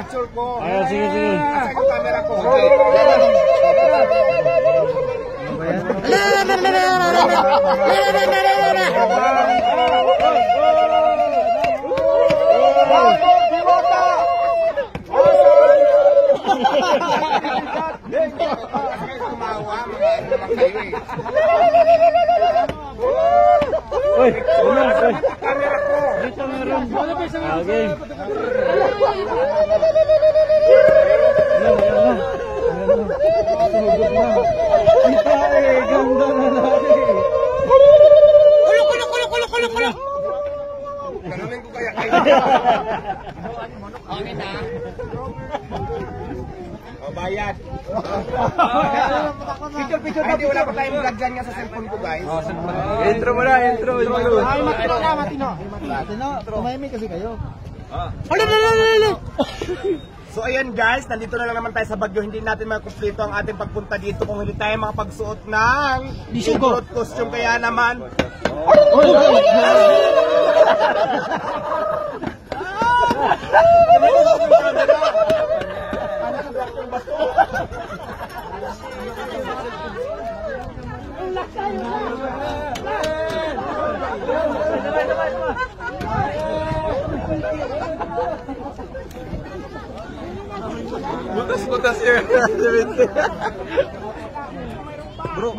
Picture ko. Ayan, sige, sige. Asa yung camera ko? Uy, camera ko. Dito meron. Okay. Ganda na natin. Kulo. Ganunin ko kaya kayo. Okay na. O, bayad. Picture. Hindi, wala pa tayong vlog dyan nga sa cellphone ko, guys. Intro mo na, intro. Ay, matino. Tumahimik kasi kayo. So ayan guys, nandito na lang naman tayo sa Baguio. Hindi natin makumpleto ang ating pagpunta dito kung hindi tayo makapagsuot ng suit costume. Kaya naman Butas ya. bro,